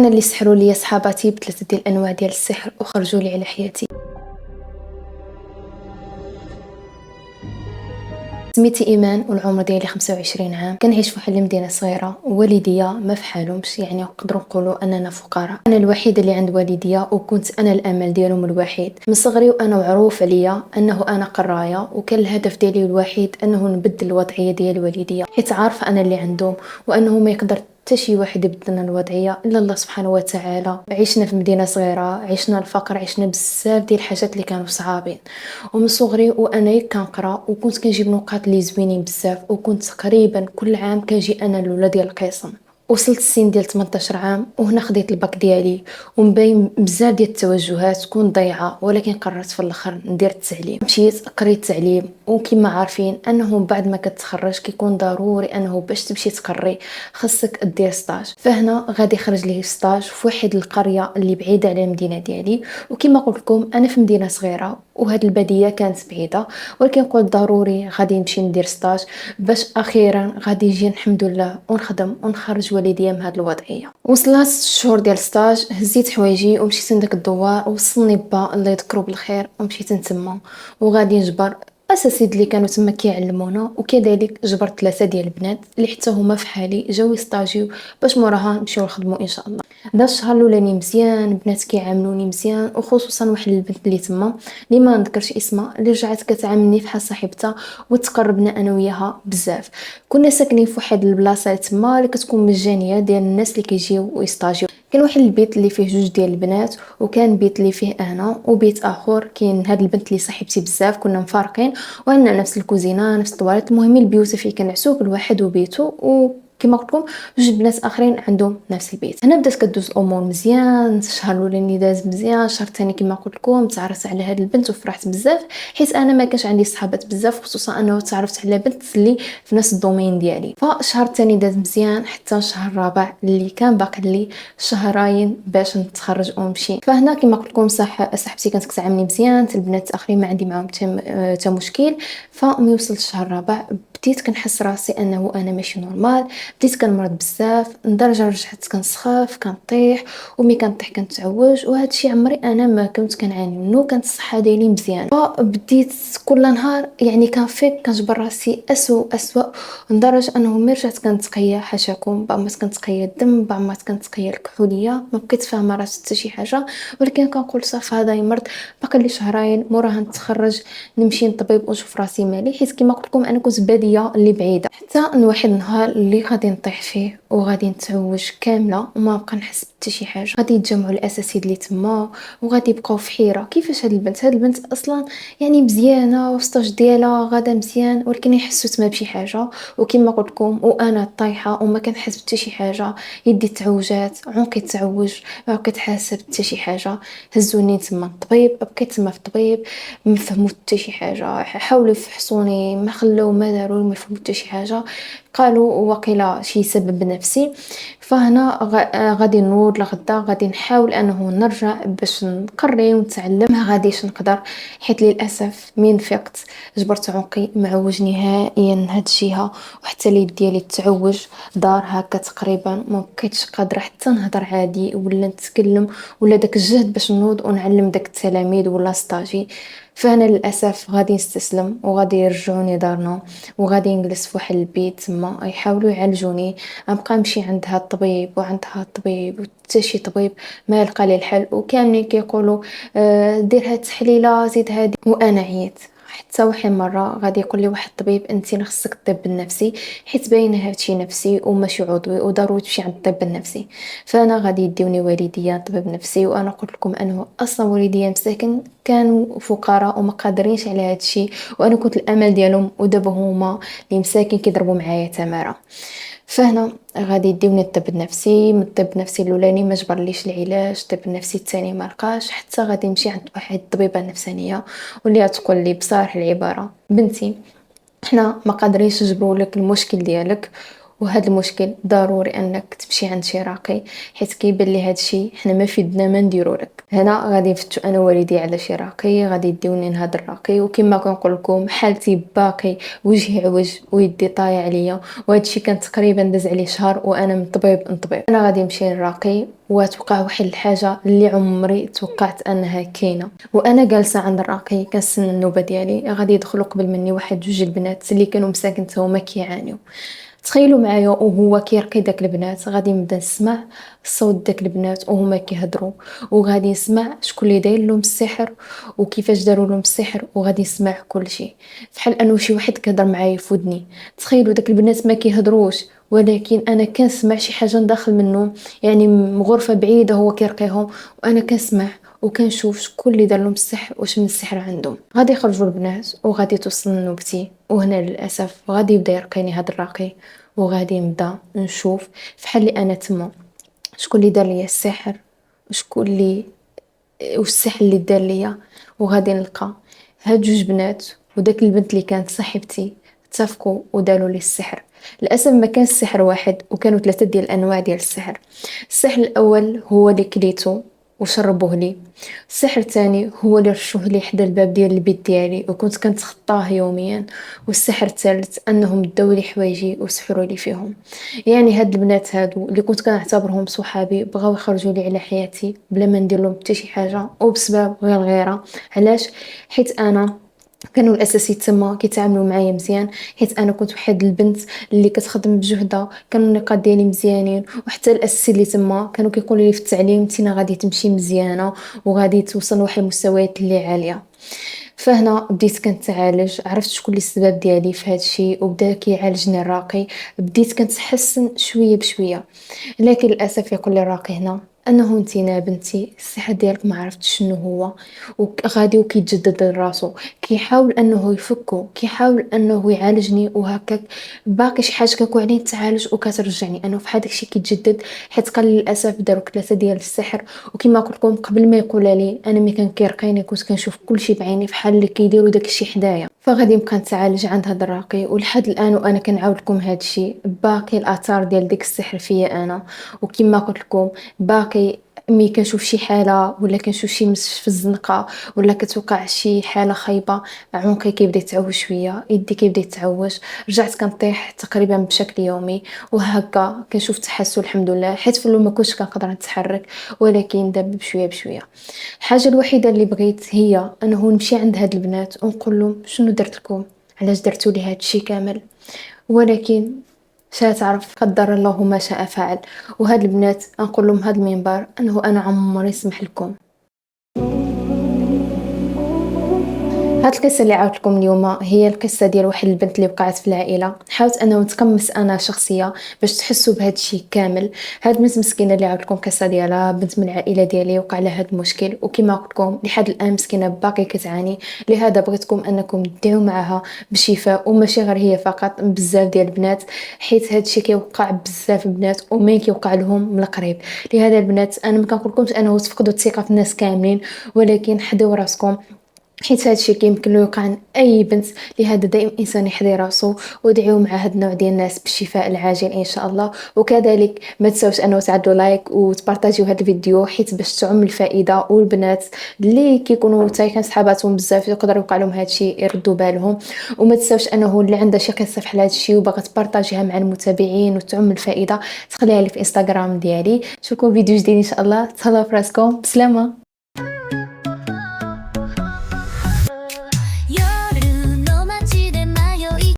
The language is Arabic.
انا اللي سحروا لي صحاباتي بثلاثه ديال الانواع ديال السحر وخرجوا لي على حياتي. سميتي ايمان والعمر ديالي 25 عام. كنعيش في واحد المدينه صغيره، والديا ما فحالهمش، يعني نقدروا نقولوا اننا فقراء. انا الوحيده اللي عند والديا وكنت انا الامل ديالهم الوحيد من صغري، وانا معروف عليا انه انا قرايه، وكان الهدف ديالي الوحيد انه نبدل الوضعيه ديال والديا، حيت عارفه انا اللي عندهم وانه ما يقدر حتى شي واحد يبدل لنا الوضعيه الا الله سبحانه وتعالى. عشنا في مدينه صغيره، عشنا الفقر، عشنا بزاف ديال الحاجات اللي كانوا صعابين. ومن صغري وانا كنقرا وكنت كنجيب نقاط اللي زوينين بزاف، وكنت تقريبا كل عام كنجي انا الاولى ديال القسم. وصلت السن ديال 18 عام وهنا خديت الباك ديالي، ومن بين بزاف ديال التوجهات كنت ضايعه، ولكن قررت في الاخر ندير التعليم. مشيت قريت تعليم، وكما عارفين انه بعد ما كتخرج كيكون ضروري انه باش تمشي تقري خاصك دير ستاج. فهنا غادي خرج لي ستاج في واحد القريه اللي بعيده على المدينه ديالي، وكما قلت لكم انا في مدينه صغيره وهاد الباديه كانت بعيده، ولكن قلت ضروري غادي نمشي ندير ستاج باش اخيرا غادي يجي الحمد لله ونخدم ونخرج والديا من هاد الوضعيه. وصلت 6 شهور ديال ستاج، هزيت حوايجي ومشيت لداك الدوار، وصلني با الله يذكرو بالخير، ومشيت نتما وغادي نجبر اساتذه اللي كانوا تما كيعلمونا، وكذلك جبرت 3 ديال البنات اللي حتى هما في حالي جاو يستاجيو باش موراها نمشيو نخدموا ان شاء الله. دا الشهر الاولاني مزيان، بنات كيعاملوني مزيان، وخصوصا واحد البنت اللي تما اللي ما نذكرش اسمها اللي رجعت كتعاملني فحال صاحبتها، وتقربنا انا وياها بزاف. كنا ساكنين في واحد البلاصه تما اللي كتكون مجانيه ديال الناس اللي كيجيو ويستاجيو. كان واحد البيت اللي فيه 2 ديال البنات، وكان بيت اللي فيه انا، وبيت اخر كاين هاد البنت اللي صاحبتي بزاف، كنا مفارقين وعندنا نفس الكوزينه نفس الطواليت. المهم البيوت فيه كنعسو كل واحد وبيته، كما قلت لكم 2 بنات اخرين عندهم نفس البيت. هنا بدات كدوز الامور مزيان، الشهر الاولاني داز مزيان، الشهر الثاني كما قلت لكم تعرفت على هاد البنت وفرحت بزاف، حيت انا ما كانش عندي صحابات بزاف، خصوصا انه تعرفت على بنت اللي في نفس الدومين ديالي. فالشهر الثاني داز مزيان حتى الشهر الرابع اللي كان باقي لي شهرين باش نتخرج ونمشي. فهنا كما قلت لكم صاحبتي كانت كتعاملني مزيان، البنات الاخرين ما عندي معاهم حتى مشكل. فملي وصلت الشهر الرابع بديت كنحس راسي انه انا ماشي نورمال، بديت كنمرض بزاف لدرجه رجعت كنسخاف كنطيح، ومي كنطيح كنتعوج، وهذا الشيء عمري انا ما كنت كنعاني منه، كانت الصحه ديالي مزيان. فبديت كل نهار يعني كنفيق كنجبر راسي اسوء لدرجه انه ملي رجعت كنتقيا حاشاكم، بعض المرات كنتقيا الدم، بعض المرات كنتقيا الكحوليه، ما بقيت فاهمه راسي حتى شي حاجه، ولكن كنقول صافي هذا يمرض، باقي لي شهرين موراها نتخرج نمشي للطبيب ونشوف راسي مالي، حيت كما قلت لكم انا كنت باديه اللي بعيده. حتى واحد النهار اللي غادي نطيح فيه وغادي نتعوج كامله وما بقى نحس حتى شي حاجه، غادي يتجمعوا الاساتذه اللي تما وغادي يبقاو في حيره كيفاش هاد البنت اصلا يعني مزيانه وستاج ديالها غادا مزيان، ولكن يحسوا تما بشي حاجه. وكما قلت لكم وانا طايحه وما كنحس حتى شي حاجه، يدي تعوجات، عنقي تعوج، ما بقيت حاسه حتى شي حاجه. هزوني تما الطبيب، بقيت تما في الطبيب ما فهموا حتى شي حاجه، حاولوا يفحصوني ما خلاو ما داروا ما فهموا حتى شي حاجه، قالوا وقيلا شي سبب نفسي. فهنا غادي نوض لغدا غادي نحاول انه نرجع باش نقري ونتعلم، ما غاديش نقدر حيت للاسف من فقت جبرت عنقي معوج نهائيا هاد الجهه، وحتى اليد ديالي تعوج دار هكا تقريبا، ما بقيتش قادره حتى نهضر عادي ولا نتكلم ولا داك الجهد باش نوض ونعلم داك التلاميذ ولا ستاجي. فانا للاسف غادي نستسلم وغادي يرجعوني دارنا، وغادي نجلس في واحد البيت تما يحاولوا يعالجوني، غنبقى نمشي عند هاد الطبيب وعند هاد الطبيب وحتى شي طبيب ما يلقى لي الحل، وكاملين كيقولوا دير هاد التحليله زيد هادي، وانا عييت. حتى واحد مره غادي يقول لي واحد الطبيب انت خصك الطب النفسي، حيت باينه هادشي نفسي وماشي عضوي وضروري تمشي عند الطب النفسي. فانا غادي يديوني والديا طبيب نفسي، وانا قلت لكم انه اصلا والديا مساكن كانوا فقراء وما قادرينش على هادشي، وانا كنت الامل ديالهم، ودابا هما اللي مساكن كيضربوا معايا تماره. فهنا غادي يديوني الطب النفسي، من الطب النفسي الاولاني ما جبرليش العلاج، الطب النفسي الثاني ما لقاش، حتى غادي نمشي عند واحد الطبيبه نفسانيه واللي تقول لي بصراحه العباره بنتي، حنا ما قادرينش نجبروا لك المشكل ديالك، وهذا المشكل ضروري انك تمشي عند شي راقي، حيت كيبان لي هذا الشيء حنا ما فيدنا ما نديرو لك. هنا غادي نفتشو انا والدي على شي راقي، غادي يديوني لهذا الراقي، وكما كنقول لكم حالتي باقي وجهي عوج ويدي طايع عليا، وهذا الشيء كان تقريبا داز عليه شهر وانا من طبيب لطبيب. انا غادي نمشي للراقي وتوقع واحد الحاجه اللي عمري توقعت انها كاينه. وانا جالسه عند الراقي كنستنى النوبه ديالي، غادي يدخلوا قبل مني واحد جوج البنات اللي كانوا مساكن هما كيعانيو. تخيلوا معايا وهو كيرقي داك البنات، غادي نبدا نسمع صوت داك البنات وهما كيهضروا، وغادي نسمع شكون اللي داير لهم السحر وكيفاش داروا لهم السحر، وغادي نسمع كل شيء بحال انه شي واحد كيهضر معايا في ودني. تخيلوا داك البنات ما كيهضروش، ولكن انا كنسمع شي حاجه داخل منه، يعني من غرفه بعيده هو كيرقيهم وانا كنسمع وكنشوف شكون اللي دار لهم السحر واش من السحر عندهم. غادي يخرجوا البنات وغادي توصل نوبتي، وهنا للاسف غادي يبدا يرقيني هذا الراقي، وغادي نبدا نشوف فحال اللي انا تما شكون اللي دار ليا السحر وشكون اللي واش السحر اللي دار ليا. وغادي نلقى هاد جوج بنات وداك البنت اللي كانت صاحبتي اتفقوا وداروا لي السحر. للاسف ما كانش السحر واحد، وكانوا ثلاثه ديال الانواع ديال السحر. السحر الاول هو اللي كليته وشربوه لي، السحر الثاني هو اللي رشوه لي حدا الباب ديال البيت ديالي وكنت كنتخطاه يوميا، والسحر الثالث انهم داو لي حوايجي وسحروا لي فيهم. يعني هاد البنات هادو اللي كنت كنعتبرهم صحابي بغاو يخرجوا لي على حياتي بلا ما ندير لهم حتى شي حاجه، وبسبب غير الغيره. علاش؟ حيت انا كانوا الاساسي تما كيتعاملوا معايا مزيان، حيت انا كنت واحد البنت اللي كتخدم بجهده، كانوا النقاط ديالي مزيانين، وحتى الاساسي اللي تما كانوا كيقولوا لي في التعليم تينا غادي تمشي مزيانه وغادي توصل لواحد المستويات اللي عاليه. فهنا بديت كنتعالج، عرفت شكون اللي السبب ديالي في هذا الشيء وبدا كيعالجني الراقي، بديت كنتحسن شويه بشويه. لكن للاسف يقول لي الراقي هنا انه انتينا بنتي السحر ديالك ما عرفتش شنو هو، وغادي وكيتجدد لراسو، كيحاول انه يفكو، كيحاول انه يعالجني، وهكاك باقي شي حاجه كنعاني تعالج وكترجعني انه في هذاك الشيء كيتجدد. حيت قال لي للاسف داروا ثلاثه ديال السحر، وكما قلت لكم قبل ما يقول لي انا ملي كان كيرقيني كنت كنشوف كل شيء بعيني بحال اللي كيديروا داك الشيء حدايا. فغادي نبقى نتعالج عند هذا الراقي، ولحد الان وانا كنعاود لكم هذا الشيء باقي الاثار ديال ديك السحر فيا انا. وكما قلت لكم باقي ملي كنشوف شي حاله ولا كنشوف شي مس في الزنقه ولا كتوقع شي حاله خايبه، عنقي كيبدا يتعوج شويه، يدي كيبدا يتعوج، رجعت كنطيح تقريبا بشكل يومي، وهكا كنشوف تحسن الحمد لله. حيت في الاول ما كنتش كنقدر نتحرك، ولكن دابا بشويه بشويه. الحاجه الوحيده اللي بغيت هي انه نمشي عند هاد البنات ونقول لهم شنو درت لكم، علاش درتوا لي هاد الشيء كامل. ولكن شا تعرف قدر الله ما شاء فعل. وهاد البنات نقول لهم هاد المنبر انه انا عمري سمح لكم. هاد القصه اللي عاودت لكم اليوم هي القصه ديال واحد البنت اللي وقعت في العائله. حاولت انه نتقمص انا شخصيه باش تحسوا بهذا الشيء كامل. هاد البنت مسكينه اللي عاودت لكم القصه ديالها، بنت من العائله ديالي وقع لها هاد المشكل، وكما قلت لكم لحد الان مسكينه باقي كتعاني. لهذا بغيتكم انكم تدعوا معها بالشفاء، وماشي غير هي فقط، بزاف ديال البنات، حيت هاد الشيء كيوقع بزاف البنات وما كيوقع لهم من القريب. لهذا البنات انا ما كنقولكمش انه تفقدوا الثقه في الناس كاملين، ولكن حدوا راسكم، حيت هذا الشيء كيمكن له يوقع عن اي بنت. لهذا دائما الانسان يحضي راسو ودعيو مع هاد النوع ديال الناس بالشفاء العاجل ان شاء الله. وكذلك ما تنساوش انه تعدوا لايك وتبارطاجيو هذا الفيديو، حيت باش تعم الفائده، والبنات اللي كيكونوا تايكن صحاباتهم بزاف يقدر يوقع لهم هذا الشيء يردوا بالهم. وما تنساوش انه اللي عنده شي قصه في هذا الشيء وباغا تبارطاجيها مع المتابعين وتعم الفائده، تخليها لي في انستغرام ديالي. نشوفكم فيديو جديد ان شاء الله. تهلاو في راسكم، بسلامه.